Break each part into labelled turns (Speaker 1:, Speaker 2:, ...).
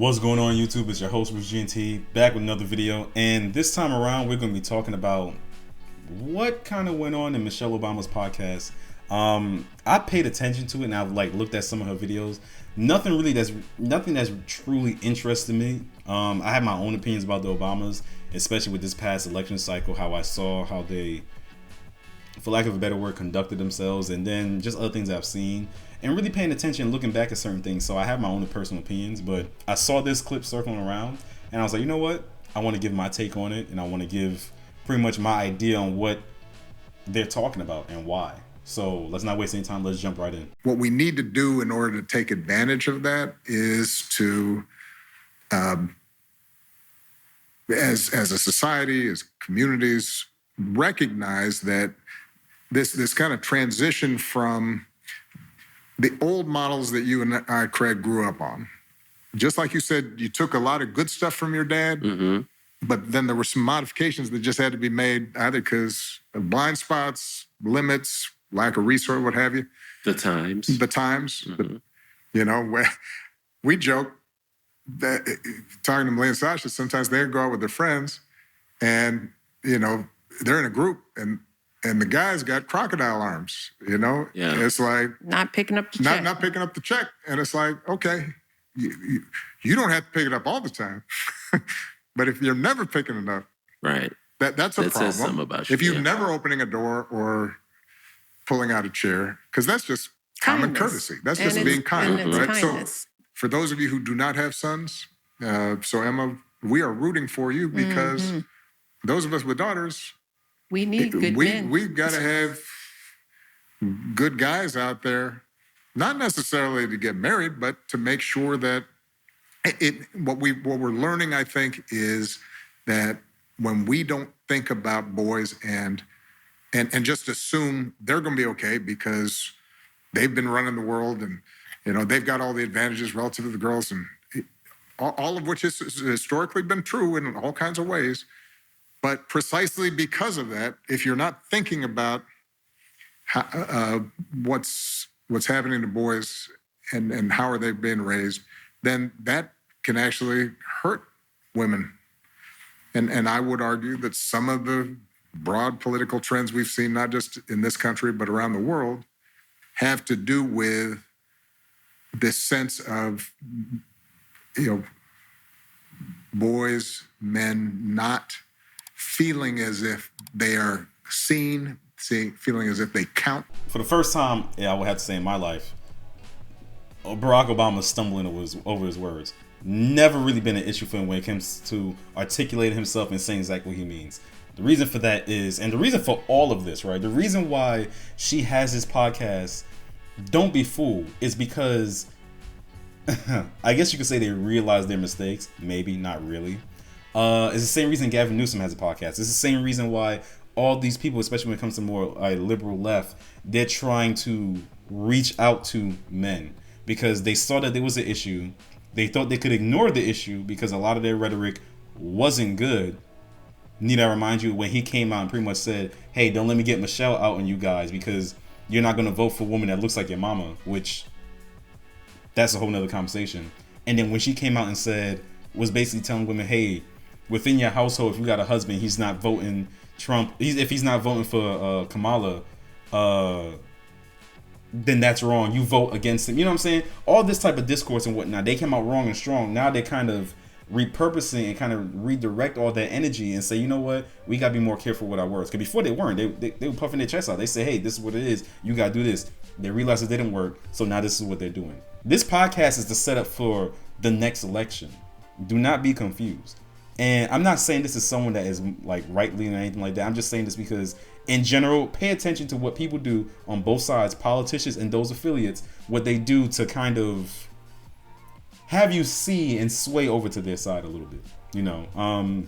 Speaker 1: What's going on, YouTube? It's your host, Bruce GNT, back with another video. And this time around, we're going to be talking about what kind of went on in Michelle Obama's podcast. I paid attention to it, and I've looked at some of her videos. Nothing that's truly interested me. I have my own opinions about the Obamas, especially with this past election cycle, how I saw how they, for lack of a better word, conducted themselves, and then just other things I've seen, and really paying attention, looking back at certain things. So I have my own personal opinions, but I saw this clip circling around, and I was like, you know what? I want to give my take on it, and I want to give pretty much my idea on what they're talking about and why. So let's not waste any time. Let's jump right in.
Speaker 2: What we need to do in order to take advantage of that is to, as a society, as communities, recognize that this kind of transition from the old models that you and I, Craig, grew up on. Just like you said, you took a lot of good stuff from your dad, but then there were some modifications that just had to be made, either because of blind spots, limits, lack of resource, what have you.
Speaker 3: The times.
Speaker 2: You know, we joke that, talking to Malay and Sasha, sometimes they go out with their friends and, you know, they're in a group and the guy's got crocodile arms, you know?
Speaker 3: Yeah.
Speaker 2: It's like...
Speaker 4: Not picking up the check.
Speaker 2: Not picking up the check. And it's like, okay, you don't have to pick it up all the time. But if you're never picking it up...
Speaker 3: Right.
Speaker 2: That's a problem.
Speaker 3: Says something about you.
Speaker 2: If you're never opening a door or pulling out a chair, because that's just common courtesy. That's just being kind, right?
Speaker 4: Kindness.
Speaker 2: So for those of you who do not have sons, so Emma, we are rooting for you because those of us with daughters...
Speaker 4: We need good men.
Speaker 2: We've got to have good guys out there, not necessarily to get married, but to make sure that what we're learning, I think, is that when we don't think about boys and just assume they're going to be okay because they've been running the world and, you know, they've got all the advantages relative to the girls, and all of which has historically been true in all kinds of ways. But precisely because of that, if you're not thinking about what's happening to boys and how are they being raised, then that can actually hurt women. And I would argue that some of the broad political trends we've seen, not just in this country, but around the world, have to do with this sense of, you know, boys, men not feeling as if they are seen, feeling as if they count.
Speaker 1: For the first time, I would have to say in my life, Barack Obama stumbling over his words. Never really been an issue for him when it comes to articulating himself and saying exactly what he means. The reason for that is, and the reason for all of this, right? The reason why she has this podcast, Don't Be Fooled, is because I guess you could say they realized their mistakes. Maybe, not really. It's the same reason Gavin Newsom has a podcast. It's the same reason why all these people, especially when it comes to more liberal left, they're trying to reach out to men because they saw that there was an issue. They thought they could ignore the issue because a lot of their rhetoric wasn't good. Need I remind you, when he came out and pretty much said, hey, don't let me get Michelle out on you guys because you're not going to vote for a woman that looks like your mama, which that's a whole nother conversation. And then when she came out and said, was basically telling women, hey, within your household, if you got a husband, he's not voting Trump. If he's not voting for Kamala, then that's wrong. You vote against him. You know what I'm saying? All this type of discourse and whatnot. They came out wrong and strong. Now they're kind of repurposing and kind of redirect all that energy and say, you know what? We got to be more careful with our words. Because before they weren't. They were puffing their chest out. They say, hey, this is what it is. You got to do this. They realized it didn't work. So now this is what they're doing. This podcast is the setup for the next election. Do not be confused. And I'm not saying this is someone that is like right-leaning or anything like that. I'm just saying this because in general, pay attention to what people do on both sides, politicians and those affiliates, what they do to kind of have you see and sway over to their side a little bit, you know,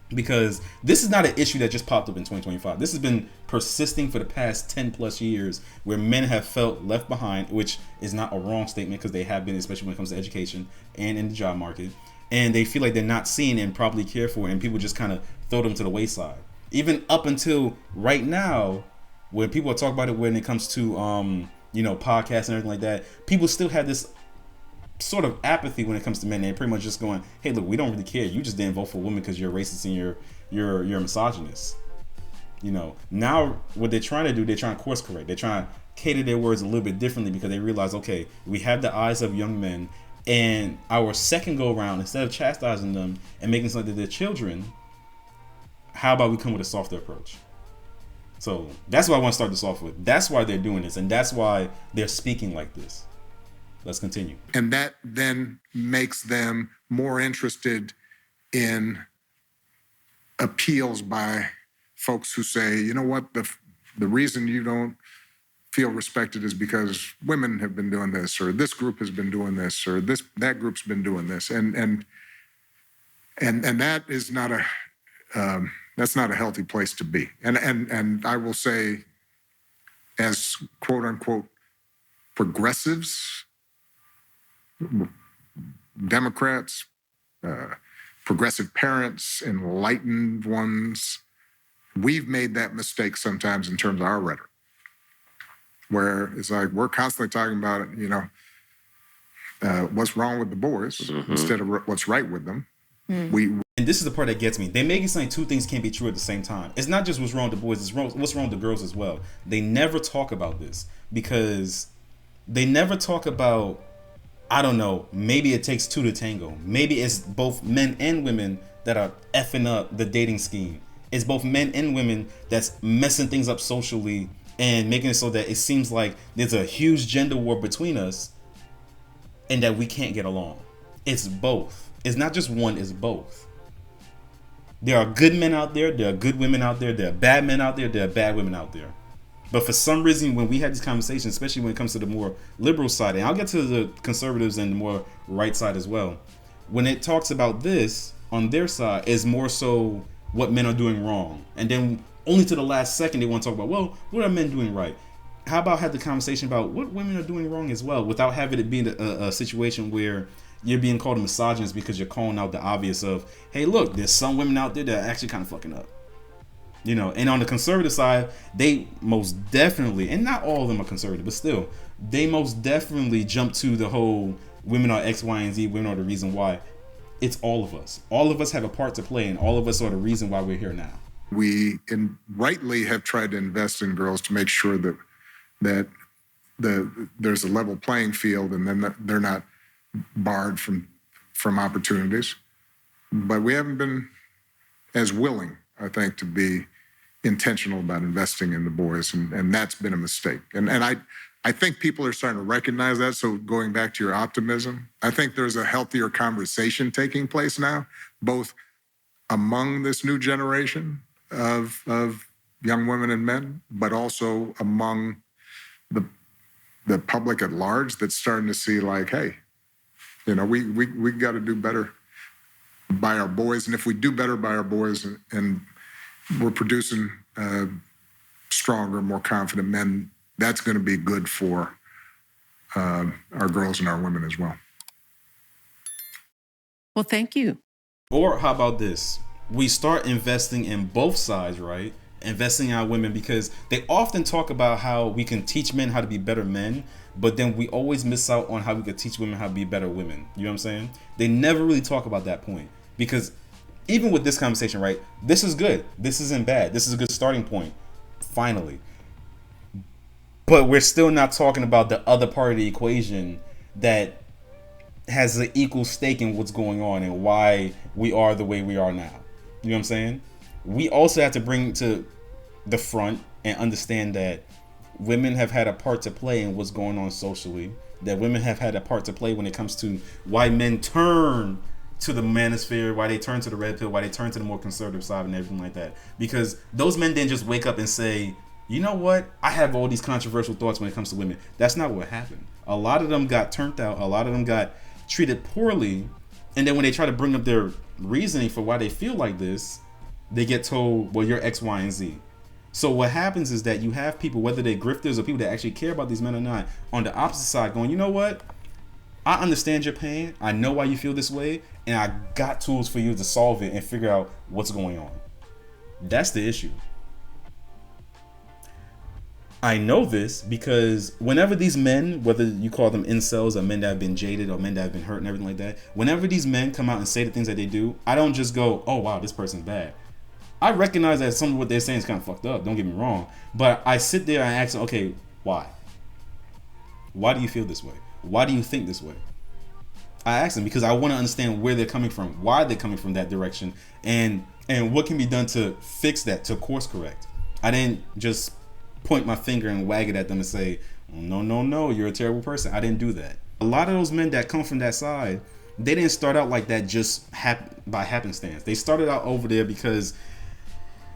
Speaker 1: because this is not an issue that just popped up in 2025. This has been persisting for the past 10 plus years where men have felt left behind, which is not a wrong statement because they have been, especially when it comes to education and in the job market. And they feel like they're not seen and properly cared for, and people just kind of throw them to the wayside. Even up until right now, when people are talking about it when it comes to, you know, podcasts and everything like that, people still have this sort of apathy when it comes to men. They're pretty much just going, hey, look, we don't really care. You just didn't vote for women because you're racist and you're misogynist. Now what they're trying to do, they're trying to course correct. They're trying to cater their words a little bit differently because they realize, okay, we have the eyes of young men, and our second go around, instead of chastising them and making something that they're children, how about we come with a softer approach? So that's what I want to start this off with. That's why they're doing this, and that's why they're speaking like this. Let's continue.
Speaker 2: And that then makes them more interested in appeals by folks who say, you know what, the reason you don't feel respected is because women have been doing this, or this group has been doing this, or that group's been doing this, and that is not a that's not a healthy place to be. And I will say, as quote unquote progressives, Democrats, progressive parents, enlightened ones, we've made that mistake sometimes in terms of our rhetoric, where it's like we're constantly talking about, what's wrong with the boys instead of what's right with them.
Speaker 1: And this is the part that gets me. They make it seem like two things can't be true at the same time. It's not just what's wrong with the boys, it's what's wrong with the girls as well. They never talk about this because they never talk about, I don't know, maybe it takes two to tango. Maybe it's both men and women that are effing up the dating scheme. It's both men and women that's messing things up socially and making it so that it seems like there's a huge gender war between us and that we can't get along. It's both. It's not just one, it's both. There are good men out there, there are good women out there, there are bad men out there, there are bad women out there. But for some reason, when we have these conversations, especially when it comes to the more liberal side, and I'll get to the conservatives and the more right side as well, when it talks about this on their side, is more so what men are doing wrong. And then only to the last second, they want to talk about, well, what are men doing right? How about have the conversation about what women are doing wrong as well, without having it being a situation where you're being called a misogynist because you're calling out the obvious of, hey, look, there's some women out there that are actually kind of fucking up. And on the conservative side, they most definitely, and not all of them are conservative, but still, they most definitely jump to the whole women are X, Y, and Z, women are the reason why. It's all of us. All of us have a part to play, and all of us are the reason why we're here now.
Speaker 2: We rightly have tried to invest in girls to make sure that there's a level playing field, and then they're not barred from opportunities. But we haven't been as willing, I think, to be intentional about investing in the boys, and that's been a mistake. And I think people are starting to recognize that. So going back to your optimism, I think there's a healthier conversation taking place now, both among this new generation of young women and men, but also among the public at large that's starting to see like, hey, we got to do better by our boys. And if we do better by our boys and we're producing stronger, more confident men, that's going to be good for our girls and our women as well.
Speaker 4: Well, thank you.
Speaker 1: Or how about this? We start investing in both sides, right? Investing in our women, because they often talk about how we can teach men how to be better men, but then we always miss out on how we could teach women how to be better women. You know what I'm saying? They never really talk about that point, because even with this conversation, right? This is good. This isn't bad. This is a good starting point, finally. But we're still not talking about the other part of the equation that has an equal stake in what's going on and why we are the way we are now. You know what I'm saying? We also have to bring to the front and understand that women have had a part to play in what's going on socially, that women have had a part to play when it comes to why men turn to the manosphere, why they turn to the red pill, why they turn to the more conservative side and everything like that. Because those men didn't just wake up and say, you know what, I have all these controversial thoughts when it comes to women. That's not what happened. A lot of them got turned out. A lot of them got treated poorly. And then when they try to bring up their reasoning for why they feel like this, they get told, well, you're X, Y, and Z. So what happens is that you have people, whether they're grifters or people that actually care about these men or not, on the opposite side going, you know what? I understand your pain. I know why you feel this way. And I got tools for you to solve it and figure out what's going on. That's the issue. I know this because whenever these men, whether you call them incels or men that have been jaded or men that have been hurt and everything like that, whenever these men come out and say the things that they do, I don't just go, oh wow, this person's bad. I recognize that some of what they're saying is kind of fucked up, don't get me wrong, but I sit there and ask them, okay, why? Why do you feel this way? Why do you think this way? I ask them because I want to understand where they're coming from, why they're coming from that direction, and what can be done to fix that, to course correct. I didn't just point my finger and wag it at them and say, oh, no, you're a terrible person. I didn't do that. A lot of those men that come from that side, they didn't start out like that just by happenstance. They started out over there because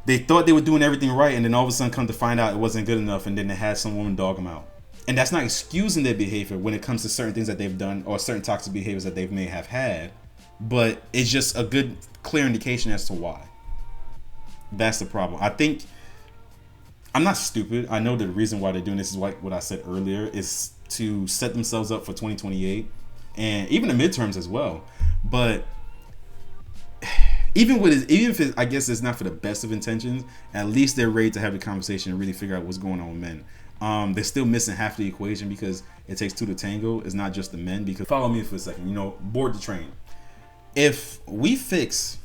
Speaker 1: they thought they were doing everything right, and then all of a sudden come to find out it wasn't good enough, and then they had some woman dog them out. And that's not excusing their behavior when it comes to certain things that they've done or certain toxic behaviors that they may have had, but it's just a good, clear indication as to why. That's the problem. I think I'm not stupid. I know the reason why they're doing this is like what I said earlier, is to set themselves up for 2028 and even the midterms as well. But even if I guess it's not for the best of intentions, at least they're ready to have the conversation and really figure out what's going on with men. They're still missing half the equation because it takes two to tango. It's not just the men. Because follow me for a second, board the train. If we fix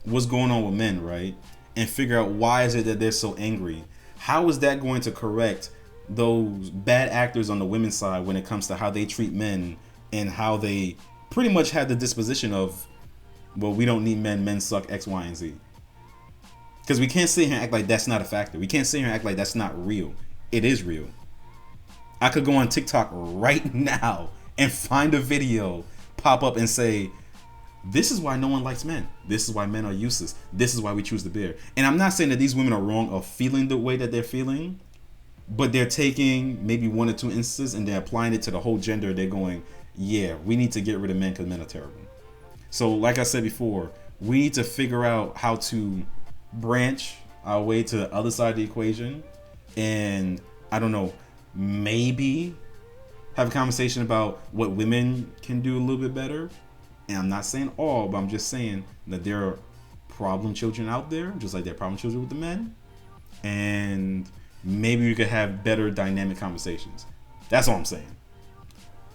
Speaker 1: what's going on with men, right, and figure out why is it that they're so angry, how is that going to correct those bad actors on the women's side when it comes to how they treat men and how they pretty much have the disposition of, well, we don't need men, men suck, X, Y, and Z. Because we can't sit here and act like that's not a factor. We can't sit here and act like that's not real. It is real. I could go on TikTok right now and find a video pop up and say, this is why no one likes men. This is why men are useless. This is why we choose the bear. And I'm not saying that these women are wrong of feeling the way that they're feeling, but they're taking maybe one or two instances and they're applying it to the whole gender. They're going, yeah, we need to get rid of men because men are terrible. So like I said before, we need to figure out how to branch our way to the other side of the equation. And I don't know, maybe have a conversation about what women can do a little bit better. And I'm not saying all, but I'm just saying that there are problem children out there, just like there are problem children with the men. And maybe we could have better dynamic conversations. That's all I'm saying.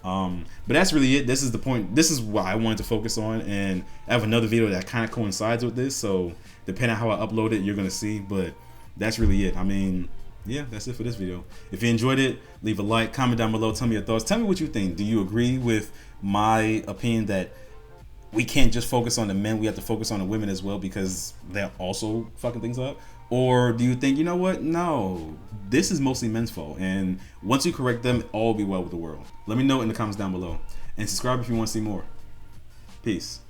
Speaker 1: But that's really it. This is the point. This is what I wanted to focus on. And I have another video that kind of coincides with this. So depending on how I upload it, you're going to see. But that's really it. I mean, yeah, that's it for this video. If you enjoyed it, leave a like, comment down below, tell me your thoughts. Tell me what you think. Do you agree with my opinion that we can't just focus on the men, we have to focus on the women as well because they're also fucking things up? Or do you think, you know what, no, this is mostly men's fault, and once you correct them, all will be well with the world? Let me know in the comments down below, and subscribe if you want to see more. Peace.